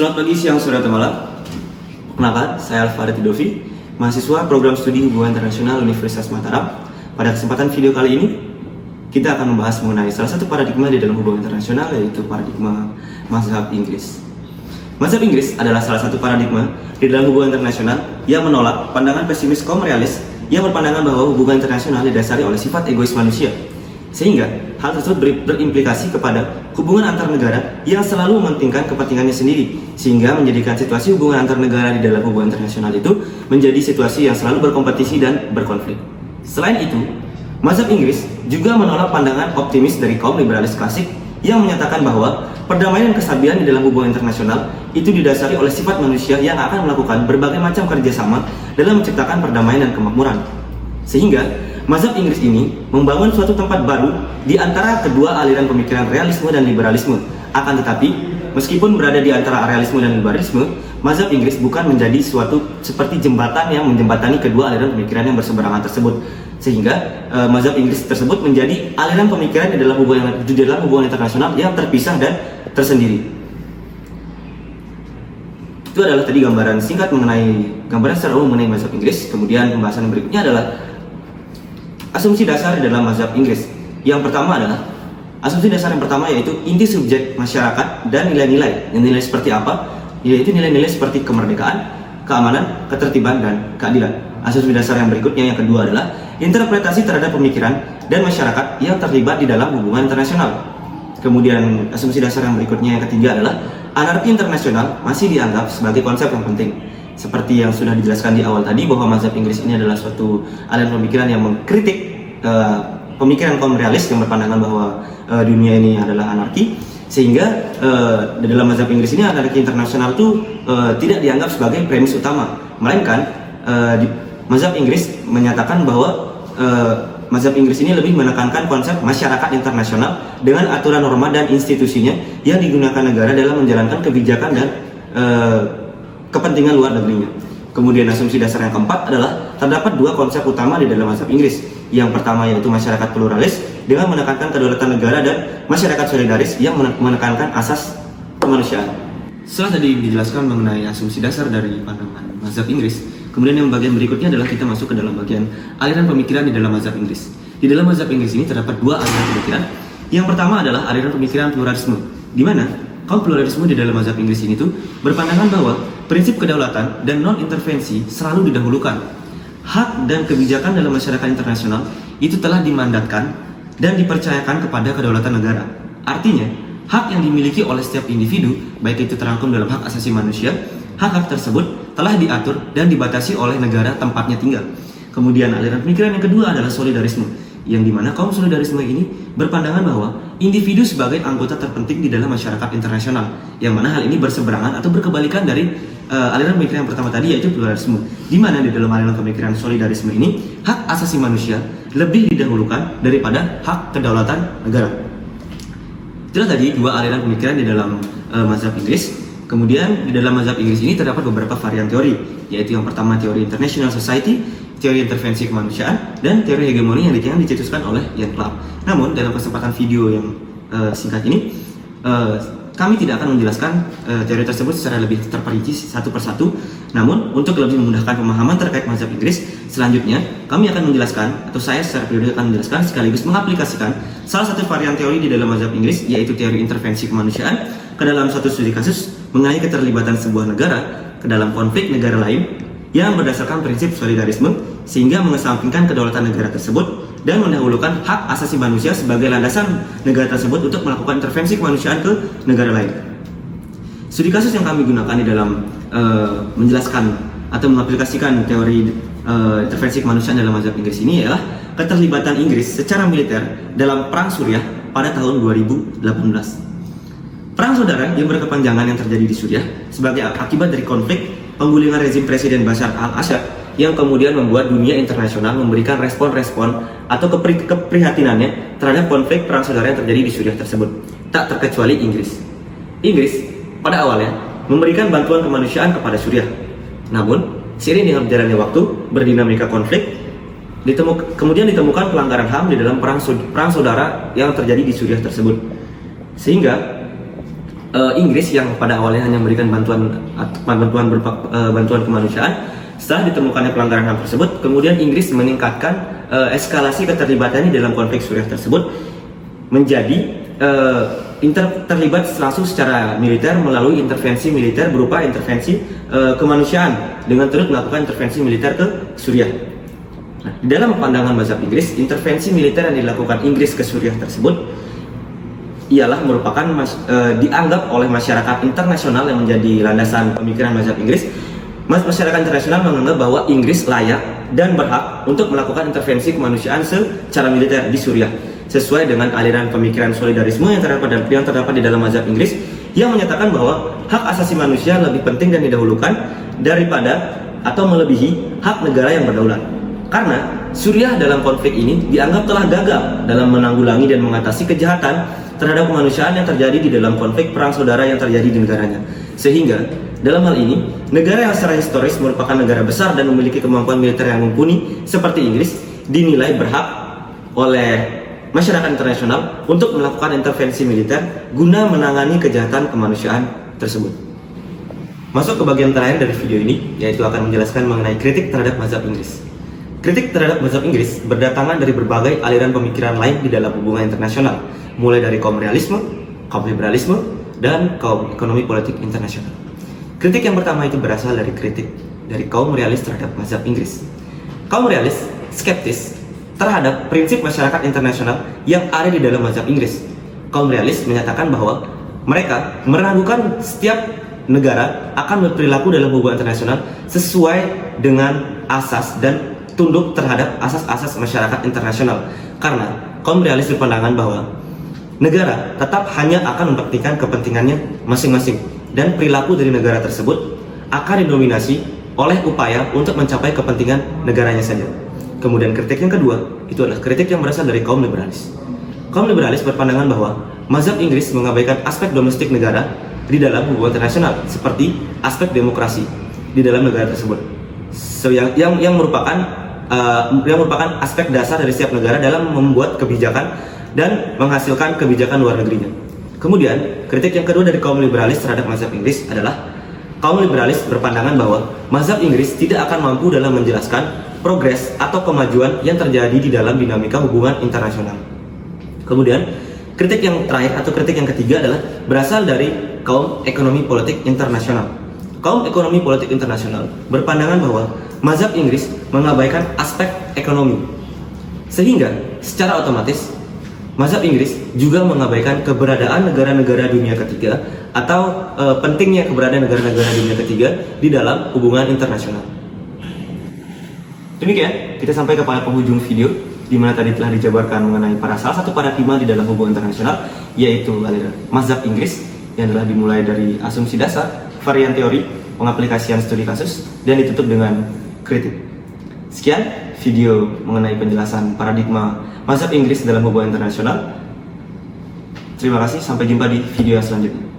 Selamat pagi, siang, sore, atau malam. Perkenalkan, saya Alfarid Dovi, mahasiswa program studi hubungan internasional Universitas Mataram. Pada kesempatan video kali ini, kita akan membahas mengenai salah satu paradigma di dalam hubungan internasional, yaitu paradigma mazhab Inggris. Mazhab Inggris adalah salah satu paradigma di dalam hubungan internasional yang menolak pandangan pesimis kaum realis yang berpandangan bahwa hubungan internasional didasari oleh sifat egois manusia. Sehingga hal tersebut berimplikasi kepada hubungan antar negara yang selalu mementingkan kepentingannya sendiri, sehingga menjadikan situasi hubungan antar negara di dalam hubungan internasional itu menjadi situasi yang selalu berkompetisi dan berkonflik. Selain itu, mazhab Inggris juga menolak pandangan optimis dari kaum liberalis klasik yang menyatakan bahwa perdamaian dan kestabilan di dalam hubungan internasional itu didasari oleh sifat manusia yang akan melakukan berbagai macam kerjasama dalam menciptakan perdamaian dan kemakmuran. Sehingga mazhab Inggris ini membangun suatu tempat baru di antara kedua aliran pemikiran realisme dan liberalisme. Akan tetapi, meskipun berada di antara realisme dan liberalisme, mazhab Inggris bukan menjadi suatu seperti jembatan yang menjembatani kedua aliran pemikiran yang berseberangan tersebut. Sehingga mazhab Inggris tersebut menjadi aliran pemikiran di dalam hubungan internasional yang terpisah dan tersendiri. Itu adalah tadi gambaran singkat gambaran secara umum mengenai mazhab Inggris. Kemudian pembahasan berikutnya adalah asumsi dasar dalam mazhab Inggris. Yang pertama adalah asumsi dasar yang pertama, yaitu inti subjek masyarakat dan nilai-nilai. Nilai seperti apa? Yaitu nilai-nilai seperti kemerdekaan, keamanan, ketertiban, dan keadilan. Asumsi dasar yang berikutnya, yang kedua, adalah interpretasi terhadap pemikiran dan masyarakat yang terlibat di dalam hubungan internasional. Kemudian asumsi dasar yang berikutnya, yang ketiga, adalah anarki internasional masih dianggap sebagai konsep yang penting. Seperti yang sudah dijelaskan di awal tadi, bahwa mazhab Inggris ini adalah suatu aliran pemikiran yang mengkritik pemikiran kaum realis yang berpandangan bahwa dunia ini adalah anarki, sehingga di dalam mazhab Inggris ini anarki internasional itu tidak dianggap sebagai premis utama, melainkan mazhab Inggris menyatakan bahwa mazhab Inggris ini lebih menekankan konsep masyarakat internasional dengan aturan norma dan institusinya yang digunakan negara dalam menjalankan kebijakan dan kepentingan luar negerinya. Kemudian asumsi dasar yang keempat adalah terdapat dua konsep utama di dalam mazhab Inggris. Yang pertama yaitu masyarakat pluralis dengan menekankan kedaulatan negara, dan masyarakat solidaris yang menekankan asas kemanusiaan. Setelah tadi dijelaskan mengenai asumsi dasar dari pandangan mazhab Inggris, kemudian yang bagian berikutnya adalah kita masuk ke dalam bagian aliran pemikiran di dalam mazhab Inggris. Di dalam mazhab Inggris ini terdapat dua aliran pemikiran. Yang pertama adalah aliran pemikiran pluralisme, di mana kaum pluralisme di dalam mazhab Inggris ini tuh berpandangan bahwa prinsip kedaulatan dan non-intervensi selalu didahulukan. Hak dan kebijakan dalam masyarakat internasional itu telah dimandatkan dan dipercayakan kepada kedaulatan negara. Artinya, hak yang dimiliki oleh setiap individu, baik itu terangkum dalam hak asasi manusia, hak-hak tersebut telah diatur dan dibatasi oleh negara tempatnya tinggal. Kemudian aliran pemikiran yang kedua adalah solidarisme, yang dimana kaum solidarisme ini berpandangan bahwa individu sebagai anggota terpenting di dalam masyarakat internasional, yang mana hal ini berseberangan atau berkebalikan dari aliran pemikiran yang pertama tadi, yaitu pluralisme, di mana di dalam aliran pemikiran solidarisme ini hak asasi manusia lebih didahulukan daripada hak kedaulatan negara. Itulah tadi dua aliran pemikiran di dalam mazhab Inggris. Kemudian di dalam mazhab Inggris ini terdapat beberapa varian teori, yaitu yang pertama teori International Society, teori intervensi kemanusiaan, dan teori hegemoni yang dicetuskan oleh Jan Clark. Namun dalam kesempatan video yang singkat ini, kami tidak akan menjelaskan teori tersebut secara lebih terperinci satu persatu. Namun untuk lebih memudahkan pemahaman terkait mazhab Inggris, selanjutnya kami akan menjelaskan, atau saya secara pribadi akan menjelaskan sekaligus mengaplikasikan salah satu varian teori di dalam mazhab Inggris, yaitu teori intervensi kemanusiaan, ke dalam suatu studi kasus mengenai keterlibatan sebuah negara ke dalam konflik negara lain yang berdasarkan prinsip solidarisme, sehingga mengesampingkan kedaulatan negara tersebut dan mendahulukan hak asasi manusia sebagai landasan negara tersebut untuk melakukan intervensi kemanusiaan ke negara lain. Studi kasus yang kami gunakan di dalam menjelaskan atau mengaplikasikan teori intervensi kemanusiaan dalam mazhab Inggris ini ialah keterlibatan Inggris secara militer dalam Perang Suriah pada tahun 2018. Perang saudara yang berkepanjangan yang terjadi di Suriah sebagai akibat dari konflik penggulingan rezim Presiden Bashar al-Assad, yang kemudian membuat dunia internasional memberikan respon-respon atau keprihatinannya terhadap konflik perang saudara yang terjadi di Suriah tersebut, tak terkecuali Inggris. Inggris pada awalnya memberikan bantuan kemanusiaan kepada Suriah. Namun, seiring dengan berjalannya waktu, berdinamika konflik, kemudian ditemukan pelanggaran HAM di dalam perang saudara yang terjadi di Suriah tersebut. Sehingga Inggris yang pada awalnya hanya memberikan bantuan kemanusiaan. Setelah ditemukannya pelanggaran HAM tersebut, kemudian Inggris meningkatkan eskalasi keterlibatannya dalam konflik Suriah tersebut menjadi terlibat langsung secara militer melalui intervensi militer berupa intervensi kemanusiaan dengan turut melakukan intervensi militer ke Suriah. Nah, di dalam pandangan mazhab Inggris, intervensi militer yang dilakukan Inggris ke Suriah tersebut ialah merupakan dianggap oleh masyarakat internasional yang menjadi landasan pemikiran mazhab Inggris. Masyarakat internasional menganggap bahwa Inggris layak dan berhak untuk melakukan intervensi kemanusiaan secara militer di Suriah, sesuai dengan aliran pemikiran solidarisme yang terdapat di dalam mazhab Inggris, yang menyatakan bahwa hak asasi manusia lebih penting dan didahulukan daripada atau melebihi hak negara yang berdaulat. Karena Suriah dalam konflik ini dianggap telah gagal dalam menanggulangi dan mengatasi kejahatan terhadap kemanusiaan yang terjadi di dalam konflik perang saudara yang terjadi di negaranya. Sehingga dalam hal ini, negara yang secara historis merupakan negara besar dan memiliki kemampuan militer yang mumpuni seperti Inggris dinilai berhak oleh masyarakat internasional untuk melakukan intervensi militer guna menangani kejahatan kemanusiaan tersebut. Masuk ke bagian terakhir dari video ini, yaitu akan menjelaskan mengenai kritik terhadap mazhab Inggris. Kritik terhadap mazhab Inggris berdatangan dari berbagai aliran pemikiran lain di dalam hubungan internasional, mulai dari kaum realisme, kaum liberalisme, dan kaum ekonomi politik internasional. Kritik yang pertama itu berasal dari kritik dari kaum realis terhadap mazhab Inggris. Kaum realis skeptis terhadap prinsip masyarakat internasional yang ada di dalam mazhab Inggris. Kaum realis menyatakan bahwa mereka meragukan setiap negara akan berperilaku dalam hubungan internasional sesuai dengan asas dan tunduk terhadap asas-asas masyarakat internasional. Karena kaum realis berpandangan bahwa negara tetap hanya akan memperhatikan kepentingannya masing-masing, dan perilaku dari negara tersebut akan didominasi oleh upaya untuk mencapai kepentingan negaranya saja. Kemudian kritik yang kedua, itu adalah kritik yang berasal dari kaum liberalis. Kaum liberalis berpandangan bahwa mazhab Inggris mengabaikan aspek domestik negara di dalam hubungan internasional, seperti aspek demokrasi di dalam negara tersebut. Yang merupakan aspek dasar dari setiap negara dalam membuat kebijakan dan menghasilkan kebijakan luar negerinya. Kemudian, kritik yang kedua dari kaum liberalis terhadap mazhab Inggris adalah kaum liberalis berpandangan bahwa mazhab Inggris tidak akan mampu dalam menjelaskan progres atau kemajuan yang terjadi di dalam dinamika hubungan internasional. Kemudian, kritik yang terakhir atau kritik yang ketiga adalah berasal dari kaum ekonomi politik internasional. Kaum ekonomi politik internasional berpandangan bahwa mazhab Inggris mengabaikan aspek ekonomi, sehingga secara otomatis mazhab Inggris juga mengabaikan keberadaan negara-negara dunia ketiga atau pentingnya keberadaan negara-negara dunia ketiga di dalam hubungan internasional. Demikian, kita sampai kepada penghujung video, di mana tadi telah dijabarkan mengenai salah satu paradigma di dalam hubungan internasional, yaitu aliran mazhab Inggris, yang adalah dimulai dari asumsi dasar, varian teori, pengaplikasian studi kasus, dan ditutup dengan kritik. Sekian video mengenai penjelasan paradigma mazhab Inggris dalam hubungan internasional. Terima kasih, sampai jumpa di video yang selanjutnya.